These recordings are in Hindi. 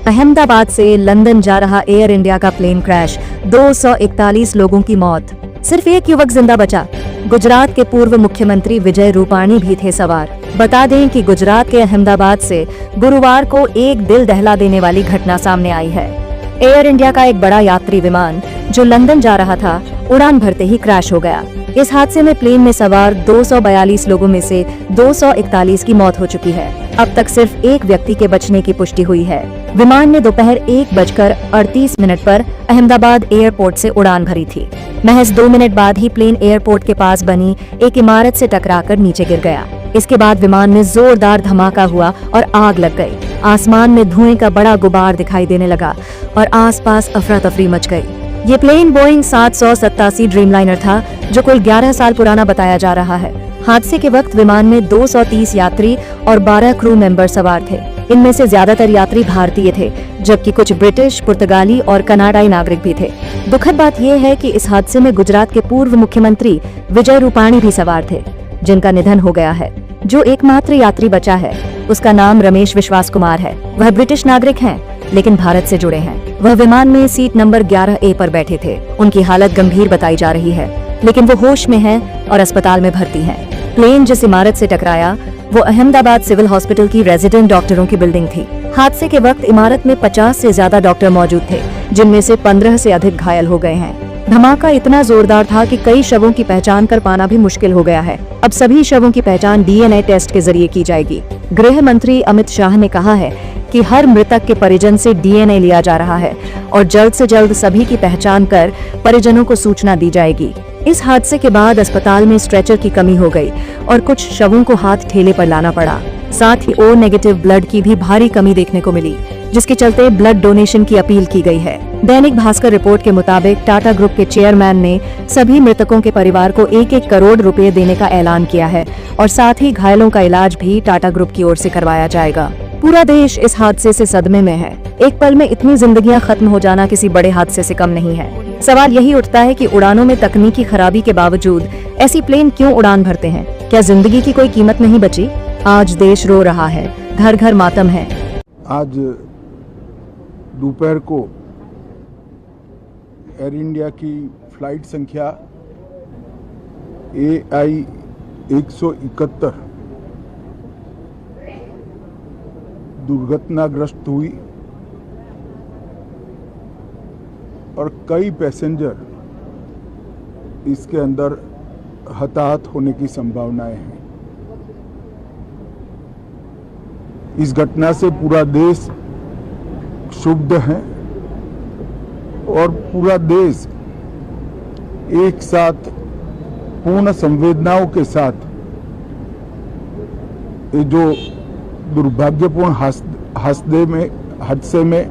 अहमदाबाद से लंदन जा रहा एयर इंडिया का प्लेन क्रैश, 241 लोगों की मौत। सिर्फ एक युवक जिंदा बचा। गुजरात के पूर्व मुख्यमंत्री विजय रूपाणी भी थे सवार। बता दें कि गुजरात के अहमदाबाद से गुरुवार को एक दिल दहला देने वाली घटना सामने आई है। एयर इंडिया का एक बड़ा यात्री विमान जो लंदन जा रहा था, उड़ान भरते ही क्रैश हो गया। इस हादसे में प्लेन में सवार 242 लोगों में से 241 की मौत हो चुकी है। अब तक सिर्फ एक व्यक्ति के बचने की पुष्टि हुई है। विमान ने दोपहर 1:38 पर अहमदाबाद एयरपोर्ट से उड़ान भरी थी। महज 2 मिनट बाद ही प्लेन एयरपोर्ट के पास बनी एक इमारत से टकराकर नीचे गिर गया। इसके बाद विमान में जोरदार धमाका हुआ और आग लग गई। आसमान में धुएं का बड़ा गुबार दिखाई देने लगा और आसपास अफरा तफरी मच गई। ये प्लेन बोइंग 787 ड्रीमलाइनर था जो कुल 11 साल पुराना बताया जा रहा है। हादसे के वक्त विमान में 230 यात्री और 12 क्रू मेंबर सवार थे। इनमें से ज्यादातर यात्री भारतीय थे, जबकि कुछ ब्रिटिश, पुर्तगाली और कनाडाई नागरिक भी थे। दुखद बात यह है कि इस हादसे में गुजरात के पूर्व मुख्यमंत्री विजय रूपाणी भी सवार थे, जिनका निधन हो गया है। जो एकमात्र यात्री बचा है, उसका नाम रमेश विश्वास कुमार है। वह ब्रिटिश नागरिक हैं, लेकिन भारत से जुड़े हैं। वह विमान में सीट नंबर 11A पर बैठे थे। उनकी हालत गंभीर बताई जा रही है, लेकिन वो होश में हैं और अस्पताल में भर्ती हैं। प्लेन जिस इमारत से टकराया, वो अहमदाबाद सिविल हॉस्पिटल की रेजिडेंट डॉक्टरों की बिल्डिंग थी। हादसे के वक्त इमारत में 50 से ज्यादा डॉक्टर मौजूद थे, जिनमें से 15 से अधिक घायल हो गए हैं। धमाका इतना जोरदार था कि कई शवों की पहचान कर पाना भी मुश्किल हो गया है। अब सभी शवों की पहचान DNA टेस्ट के जरिए की जाएगी। गृह मंत्री अमित शाह ने कहा है कि हर मृतक के परिजन से DNA लिया जा रहा है और जल्द से जल्द सभी की पहचान कर परिजनों को सूचना दी जाएगी। इस हादसे के बाद अस्पताल में स्ट्रेचर की कमी हो गई और कुछ शवों को हाथ ठेले पर लाना पड़ा। साथ ही O नेगेटिव ब्लड की भी भारी कमी देखने को मिली, जिसके चलते ब्लड डोनेशन की अपील की गई है। दैनिक भास्कर रिपोर्ट के मुताबिक टाटा ग्रुप के चेयरमैन ने सभी मृतकों के परिवार को 1-1 करोड़ रुपए देने का ऐलान किया है और साथ ही घायलों का इलाज भी टाटा ग्रुप की ओर से करवाया जाएगा। पूरा देश इस हादसे से सदमे में है। एक पल में इतनी जिंदगियां खत्म हो जाना किसी बड़े हादसे से कम नहीं है। सवाल यही उठता है कि उड़ानों में तकनीकी खराबी के बावजूद ऐसी प्लेन क्यों उड़ान भरते हैं? क्या जिंदगी की कोई कीमत नहीं बची? आज देश रो रहा है, घर घर मातम है। आज दोपहर को एयर इंडिया की फ्लाइट संख्या AI 171 दुर्घटनाग्रस्त हुई और कई पैसेंजर इसके अंदर हताहत होने की संभावनाएं हैं। इस घटना से पूरा देश क्षुब्ध है और पूरा देश एक साथ पूर्ण संवेदनाओं के साथ ये जो दुर्भाग्यपूर्ण हादसे में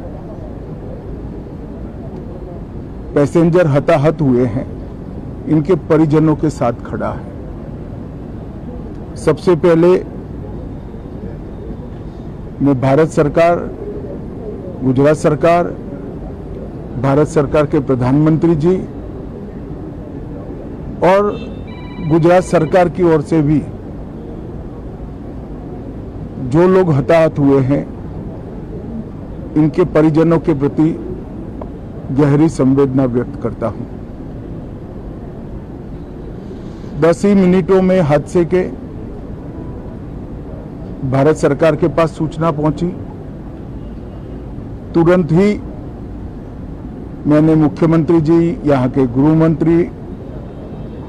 पैसेंजर हताहत हुए हैं, इनके परिजनों के साथ खड़ा है। सबसे पहले मैं भारत सरकार, गुजरात सरकार, भारत सरकार के प्रधानमंत्री जी और गुजरात सरकार की ओर से भी जो लोग हताहत हुए हैं, इनके परिजनों के प्रति गहरी संवेदना व्यक्त करता हूं। 10 ही मिनटों में हादसे के भारत सरकार के पास सूचना पहुंची। तुरंत ही मैंने मुख्यमंत्री जी, यहाँ के गृह मंत्री,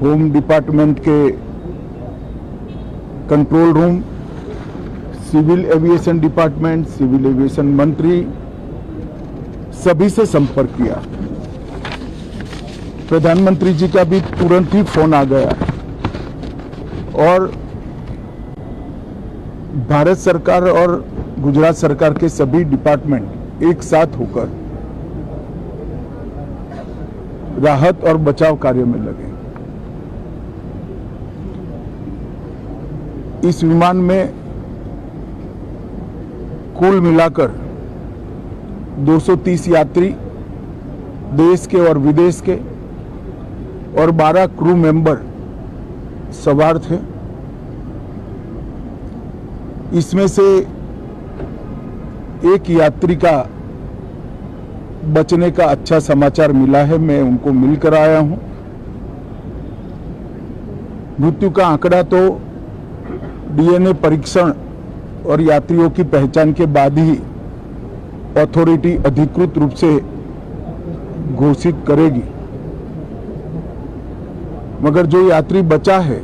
होम डिपार्टमेंट के control room, civil aviation department, civil aviation मंत्री, सभी से संपर्क किया। प्रधानमंत्री जी का भी तुरंत ही फोन आ गया और भारत सरकार और गुजरात सरकार के सभी डिपार्टमेंट एक साथ होकर राहत और बचाव कार्य में लगे। इस विमान में कुल मिलाकर 230 यात्री देश के और विदेश के और 12 क्रू मेंबर सवार थे। इसमें से एक यात्री का बचने का अच्छा समाचार मिला है। मैं उनको मिलकर आया हूं। मृत्यु का आंकड़ा तो डीएनए परीक्षण और यात्रियों की पहचान के बाद ही अथॉरिटी अधिकृत रूप से घोषित करेगी, मगर जो यात्री बचा है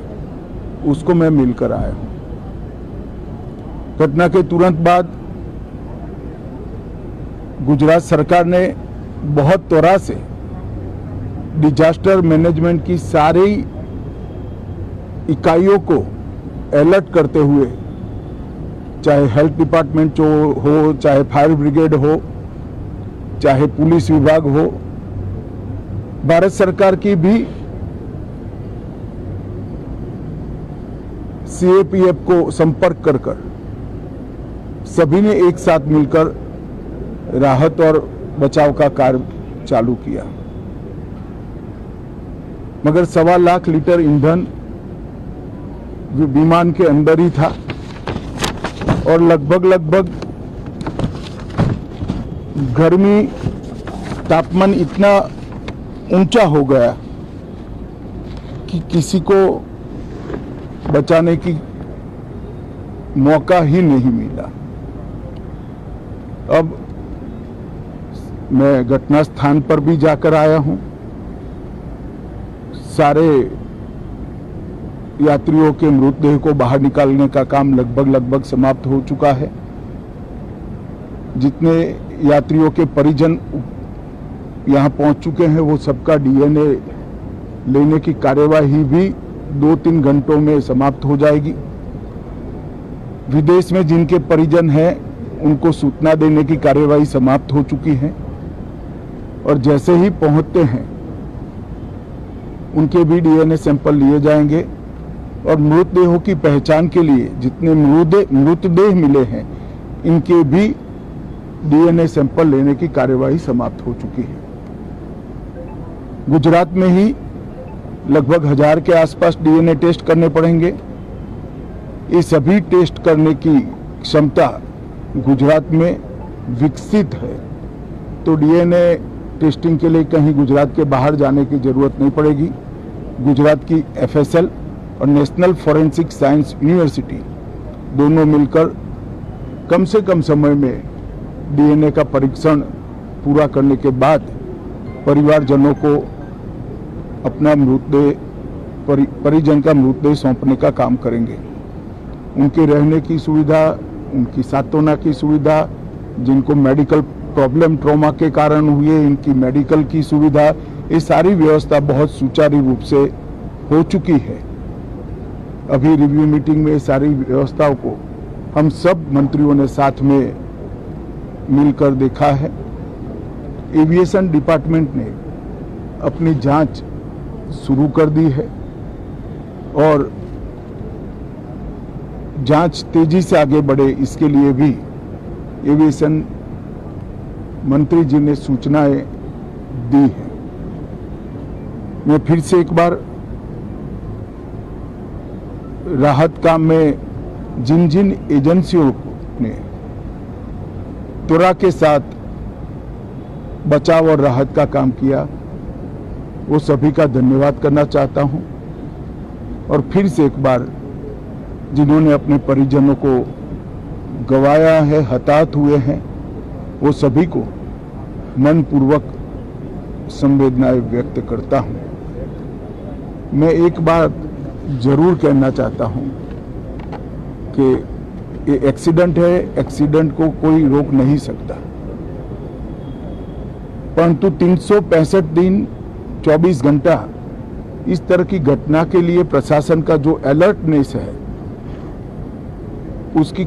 उसको मैं मिलकर आया हूं। घटना के तुरंत बाद गुजरात सरकार ने बहुत त्वरा से डिजास्टर मैनेजमेंट की सारी इकाइयों को अलर्ट करते हुए, चाहे हेल्थ डिपार्टमेंट हो, चाहे फायर ब्रिगेड हो, चाहे पुलिस विभाग हो, भारत सरकार की भी सीएपीएफ को संपर्क कर सभी ने एक साथ मिलकर राहत और बचाव का कार्य चालू किया। मगर 1.25 लाख लीटर ईंधन विमान के अंदर ही था और लगभग गर्मी तापमान इतना ऊंचा हो गया कि किसी को बचाने की मौका ही नहीं मिला। अब मैं घटना स्थान पर भी जाकर आया हूं। सारे यात्रियों के मृतदेह को बाहर निकालने का काम लगभग समाप्त हो चुका है। जितने यात्रियों के परिजन यहां पहुंच चुके हैं वो सबका डीएनए लेने की कार्यवाही भी 2-3 घंटों में समाप्त हो जाएगी। विदेश में जिनके परिजन हैं उनको सूचना देने की कार्यवाही समाप्त हो चुकी है और जैसे ही पहुंचते हैं उनके भी डीएनए सैंपल लिए जाएंगे और मृतदेहों की पहचान के लिए जितने मृतदेह मिले हैं इनके भी डीएनए सैंपल लेने की कार्यवाही समाप्त हो चुकी है। गुजरात में ही लगभग 1000 के आसपास डीएनए टेस्ट करने पड़ेंगे। ये सभी टेस्ट करने की क्षमता गुजरात में विकसित है, तो डीएनए टेस्टिंग के लिए कहीं गुजरात के बाहर जाने की जरूरत नहीं पड़ेगी। गुजरात की एफएसएल और नेशनल फॉरेंसिक साइंस यूनिवर्सिटी दोनों मिलकर कम से कम समय में डीएनए का परीक्षण पूरा करने के बाद परिवारजनों को अपना मृतदेह परिजन का मृतदेह सौंपने का काम करेंगे। उनके रहने की सुविधा, उनकी सांत्वना की सुविधा, जिनको मेडिकल प्रॉब्लम ट्रॉमा के कारण हुए इनकी मेडिकल की सुविधा, ये सारी व्यवस्था बहुत सुचारू रूप से हो चुकी है। अभी रिव्यू मीटिंग में सारी व्यवस्थाओं को हम सब मंत्रियों ने साथ में मिलकर देखा है। एविएशन डिपार्टमेंट ने अपनी जांच शुरू कर दी है और जांच तेजी से आगे बढ़े इसके लिए भी एविएशन मंत्री जी ने सूचनाएं दी हैं। मैं फिर से एक बार राहत काम में जिन जिन एजेंसियों ने त्वरा के साथ बचाव और राहत का काम किया वो सभी का धन्यवाद करना चाहता हूं और फिर से एक बार जिन्होंने अपने परिजनों को गंवाया है, हताहत हुए हैं, वो सभी को मनपूर्वक संवेदनाएं व्यक्त करता हूं। मैं एक बात जरूर कहना चाहता हूं कि ये एक्सीडेंट है, एक्सीडेंट को कोई रोक नहीं सकता, परंतु 365 दिन 24 घंटा इस तरह की घटना के लिए प्रशासन का जो अलर्टनेस है उसकी